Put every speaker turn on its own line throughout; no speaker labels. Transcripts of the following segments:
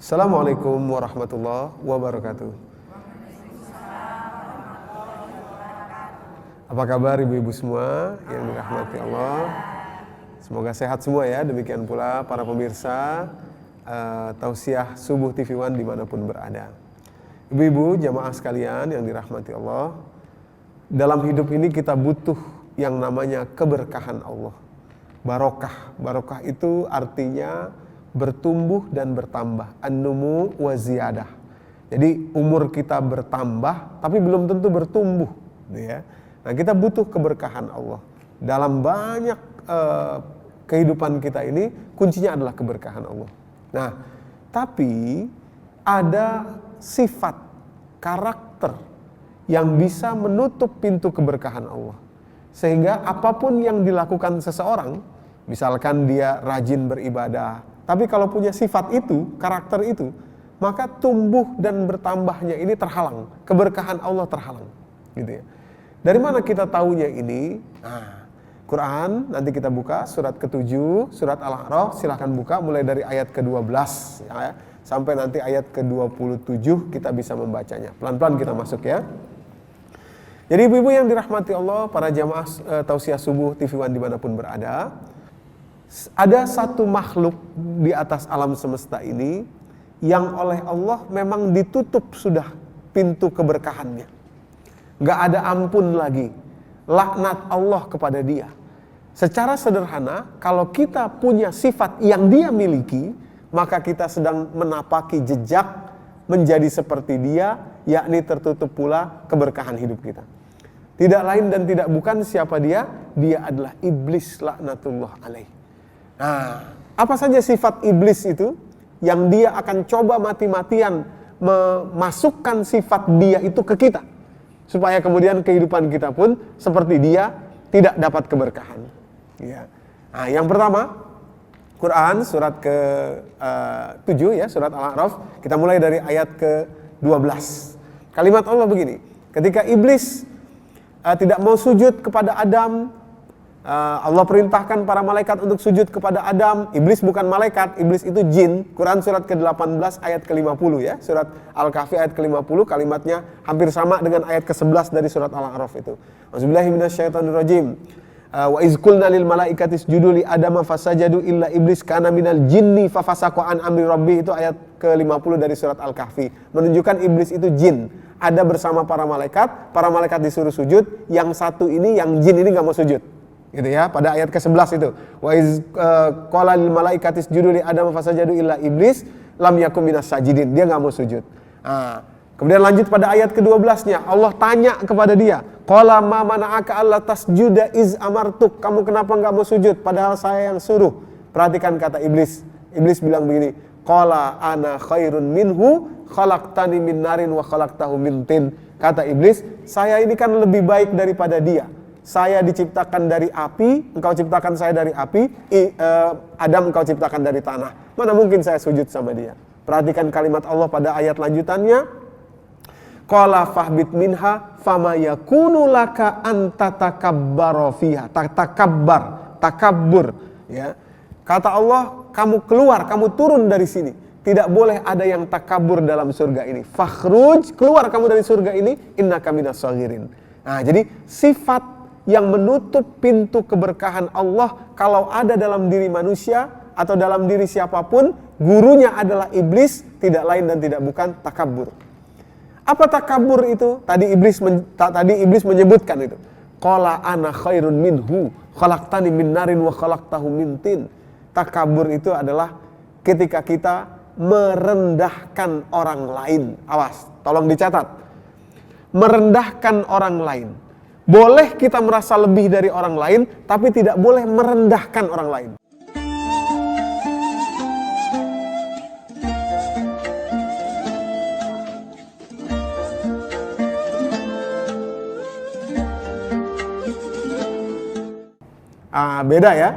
Assalamualaikum warahmatullahi wabarakatuh. Apa kabar ibu-ibu semua yang dirahmati Allah? Semoga sehat semua ya. Demikian pula para pemirsa Tausiah Subuh TV One dimanapun berada. Ibu-ibu jamaah sekalian yang dirahmati Allah, dalam hidup ini kita butuh yang namanya keberkahan Allah. Barokah itu artinya bertumbuh dan bertambah, an-numu wa ziyadah. Jadi umur kita bertambah tapi belum tentu bertumbuh, ya. Nah, kita butuh keberkahan Allah. Dalam banyak kehidupan kita ini kuncinya adalah keberkahan Allah. Nah, tapi ada sifat karakter yang bisa menutup pintu keberkahan Allah. Sehingga apapun yang dilakukan seseorang, misalkan dia rajin beribadah, tapi kalau punya sifat itu, karakter itu, maka tumbuh dan bertambahnya ini terhalang. Keberkahan Allah terhalang. Gitu ya. Dari mana kita tahunya ini? Nah, Quran, nanti kita buka surat ke-7, surat Al-A'raf, silahkan buka mulai dari ayat ke-12. Ya, sampai nanti ayat ke-27 kita bisa membacanya. Pelan-pelan kita masuk ya. Jadi ibu-ibu yang dirahmati Allah, para jamaah Tausiah Subuh TV One dimanapun berada, ada satu makhluk di atas alam semesta ini yang oleh Allah memang ditutup sudah pintu keberkahannya. Gak ada ampun lagi. Laknat Allah kepada dia. Secara sederhana, kalau kita punya sifat yang dia miliki, maka kita sedang menapaki jejak menjadi seperti dia, yakni tertutup pula keberkahan hidup kita. Tidak lain dan tidak bukan siapa dia? Dia adalah iblis laknatullah alaih. Nah, apa saja sifat iblis itu yang dia akan coba mati-matian memasukkan sifat dia itu ke kita, supaya kemudian kehidupan kita pun seperti dia, tidak dapat keberkahan. Ya. Nah, yang pertama, Quran surat ke-7 ya, surat Al-A'raf, kita mulai dari ayat ke-12. Kalimat Allah begini, ketika iblis tidak mau sujud kepada Adam, Allah perintahkan para malaikat untuk sujud kepada Adam. Iblis bukan malaikat, iblis itu jin. Quran surat ke-18 ayat ke-50 ya. Surat Al-Kahfi ayat ke-50, kalimatnya hampir sama dengan ayat ke-11 dari surat Al-A'raf itu. Auzubillahi minasyaitonirrajim. Wa iz qulna lil malaikati isjudu li adama fasajadu illa iblis kana minal jinni fafasaqa an amri rabbi, itu ayat ke-50 dari surat Al-Kahfi. Menunjukkan iblis itu jin. Ada bersama para malaikat disuruh sujud, yang satu ini, yang jin ini enggak mau sujud. Gitu ya, pada ayat ke-11 itu. Wa iz qala lil malaikati isjudu li adama fasajadu illa iblis lam yakum minas sajidin. Dia enggak mau sujud. Nah, kemudian lanjut pada ayat ke-12-nya, Allah tanya kepada dia, qala ma mana'aka alla tasjuda iz amartuk. Kamu kenapa enggak mau sujud padahal saya yang suruh? Perhatikan kata iblis. Iblis bilang begini, qala ana khairun minhu khalaqtani min narin wa khalaqtahu min tin. Kata iblis, saya ini kan lebih baik daripada dia. Saya diciptakan dari api, engkau ciptakan saya dari api, Adam engkau ciptakan dari tanah. Mana mungkin saya sujud sama dia? Perhatikan kalimat Allah pada ayat lanjutannya. Qala fahbit minha fama yakunu laka an tatakabbara fiha. Takabbur, ya. Kata Allah, kamu keluar, kamu turun dari sini. Tidak boleh ada yang takabur dalam surga ini. Fakhruj, keluar kamu dari surga ini, innaka minas saghirin. Nah, jadi sifat yang menutup pintu keberkahan Allah kalau ada dalam diri manusia atau dalam diri siapapun, gurunya adalah iblis, tidak lain dan tidak bukan takabur. Apa takabur itu? Tadi iblis menyebutkan itu. Qala ana khairun minhu khalaqtani min narin wa khalaqtahu min tin. Takabur itu adalah ketika kita merendahkan orang lain. Awas, tolong dicatat. Merendahkan orang lain. Boleh kita merasa lebih dari orang lain, tapi tidak boleh merendahkan orang lain. Beda ya.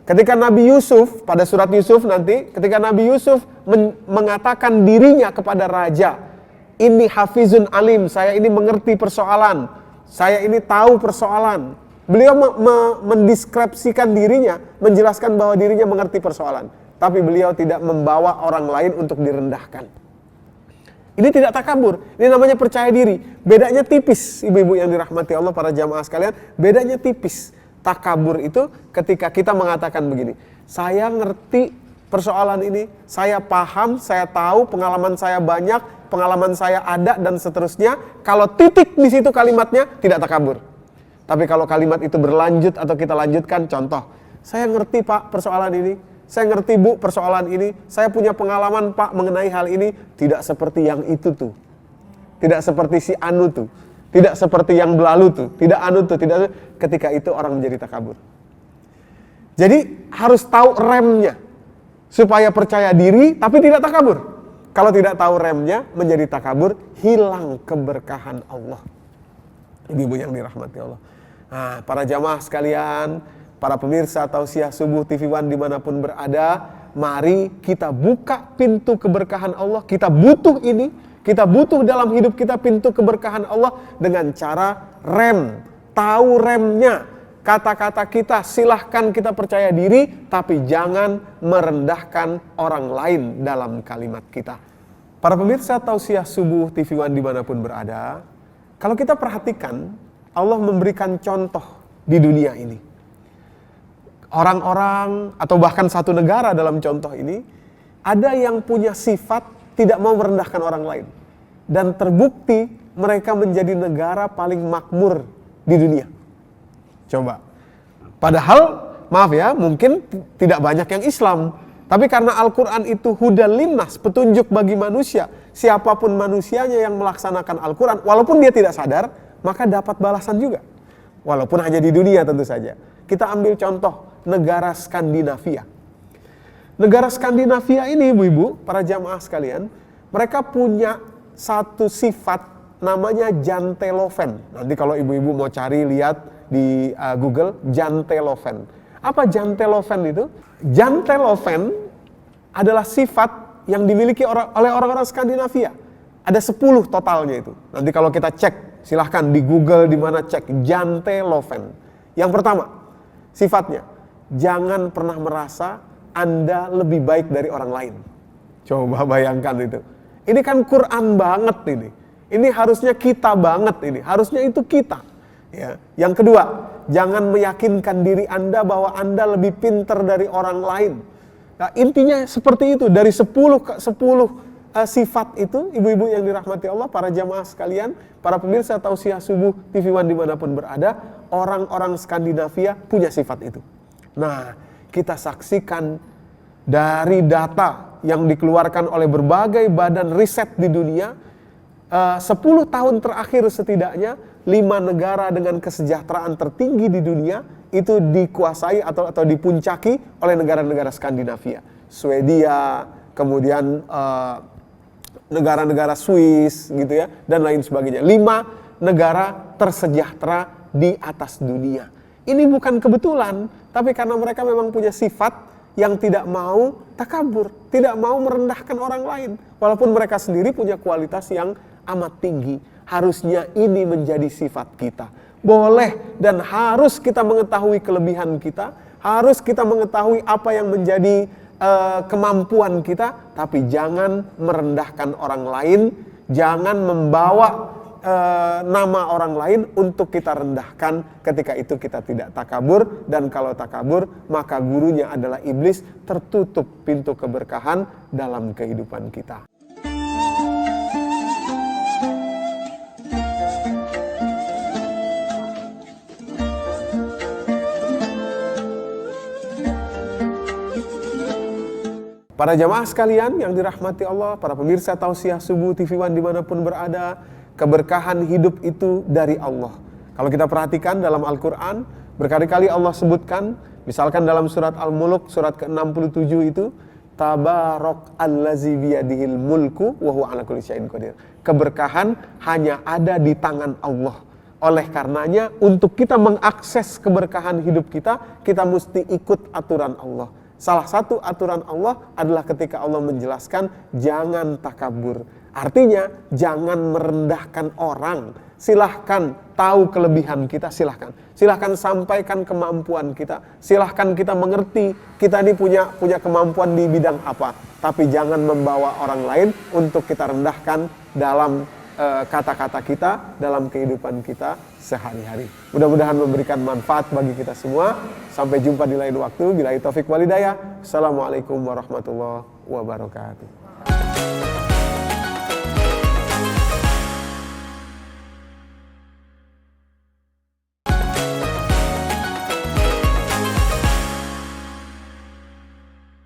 Ketika Nabi Yusuf, pada surat Yusuf nanti, ketika Nabi Yusuf mengatakan dirinya kepada raja, ini hafizun alim, saya ini mengerti persoalan, saya ini tahu persoalan. Beliau mendeskripsikan dirinya, menjelaskan bahwa dirinya mengerti persoalan. tapi beliau tidak membawa orang lain untuk direndahkan. Ini tidak takabur, ini namanya percaya diri. Bedanya tipis, ibu-ibu yang dirahmati Allah, para jamaah sekalian, bedanya tipis. Takabur itu ketika kita mengatakan begini, saya ngerti persoalan ini, saya paham, saya tahu, pengalaman saya banyak, pengalaman saya ada, dan seterusnya. Kalau titik di situ kalimatnya, tidak takabur. Tapi kalau kalimat itu berlanjut atau kita lanjutkan, contoh, saya ngerti Pak persoalan ini, saya ngerti Bu persoalan ini, saya punya pengalaman Pak mengenai hal ini, tidak seperti yang itu tuh, tidak seperti si Anu tuh, tidak seperti yang berlalu tuh, tidak Anu tuh, tidak. Ketika itu orang menjadi takabur. Jadi harus tahu remnya supaya percaya diri tapi tidak takabur. Kalau tidak tahu remnya menjadi takabur, hilang keberkahan Allah. Ibu-ibu yang dirahmati Allah. Nah, para jamaah sekalian, para pemirsa Tausiah Subuh TV One dimanapun berada, mari kita buka pintu keberkahan Allah. Kita butuh ini, kita butuh dalam hidup kita pintu keberkahan Allah dengan cara rem, tahu remnya. Kata-kata kita silahkan kita percaya diri, tapi jangan merendahkan orang lain dalam kalimat kita. Para pemirsa Tausiah Subuh TV One dimanapun berada, kalau kita perhatikan, Allah memberikan contoh di dunia ini. Orang-orang atau bahkan satu negara dalam contoh ini, ada yang punya sifat tidak mau merendahkan orang lain. Dan terbukti mereka menjadi negara paling makmur di dunia. Coba. Padahal, maaf ya, mungkin tidak banyak yang Islam. Tapi karena Al-Quran itu hudal linnas, petunjuk bagi manusia. Siapapun manusianya yang melaksanakan Al-Quran, walaupun dia tidak sadar, maka dapat balasan juga. Walaupun hanya di dunia tentu saja. Kita ambil contoh negara Skandinavia. Negara Skandinavia ini, ibu-ibu, para jamaah sekalian, mereka punya satu sifat namanya janteloven. Nanti kalau ibu-ibu mau cari, lihat di Google, janteloven. Apa janteloven itu? Janteloven adalah sifat yang dimiliki oleh orang-orang Skandinavia. Ada 10 totalnya itu. Nanti kalau kita cek, silahkan di Google di mana cek janteloven. Yang pertama, sifatnya, jangan pernah merasa Anda lebih baik dari orang lain. Coba bayangkan itu. Ini kan Quran banget ini. Ini harusnya kita banget ini. Harusnya itu kita. Ya. Yang kedua, jangan meyakinkan diri Anda bahwa Anda lebih pintar dari orang lain. Nah, intinya seperti itu. Dari 10 sifat itu, ibu-ibu yang dirahmati Allah, para jamaah sekalian, para pemirsa Tausiah Subuh TV One dimanapun berada, orang-orang Skandinavia punya sifat itu. Nah, kita saksikan dari data yang dikeluarkan oleh berbagai badan riset di dunia, 10 tahun terakhir setidaknya, 5 negara dengan kesejahteraan tertinggi di dunia itu dikuasai atau dipuncaki oleh negara-negara Skandinavia. Swedia, kemudian negara-negara Swiss gitu ya, dan lain sebagainya. 5 negara tersejahtera di atas dunia. Ini bukan kebetulan, tapi karena mereka memang punya sifat yang tidak mau takabur, tidak mau merendahkan orang lain. Walaupun mereka sendiri punya kualitas yang amat tinggi. Harusnya ini menjadi sifat kita. Boleh dan harus kita mengetahui kelebihan kita, harus kita mengetahui apa yang menjadi kemampuan kita, tapi jangan merendahkan orang lain, jangan membawa nama orang lain untuk kita rendahkan. Ketika itu kita tidak takabur, dan kalau takabur maka gurunya adalah iblis. Tertutup pintu keberkahan dalam kehidupan kita. Para jamaah sekalian yang dirahmati Allah, para pemirsa Tausiah Subuh TV One dimanapun berada, keberkahan hidup itu dari Allah. Kalau kita perhatikan dalam Al-Quran, berkali-kali Allah sebutkan, misalkan dalam surat Al-Mulk, surat ke-67 itu, Tabarak allazi biyadihil mulku wa huwa ala kulli syai'in qadir. Keberkahan hanya ada di tangan Allah. Oleh karenanya, untuk kita mengakses keberkahan hidup kita, kita mesti ikut aturan Allah. Salah satu aturan Allah adalah ketika Allah menjelaskan jangan takabur. Artinya jangan merendahkan orang. Silahkan tahu kelebihan kita, silahkan. Silahkan sampaikan kemampuan kita. Silahkan kita mengerti kita ini punya kemampuan di bidang apa. Tapi jangan membawa orang lain untuk kita rendahkan dalam kata-kata kita, dalam kehidupan kita sehari-hari. Mudah-mudahan memberikan manfaat bagi kita semua. Sampai jumpa di lain waktu. Billahi taufik walhidayah. Assalamualaikum warahmatullahi wabarakatuh.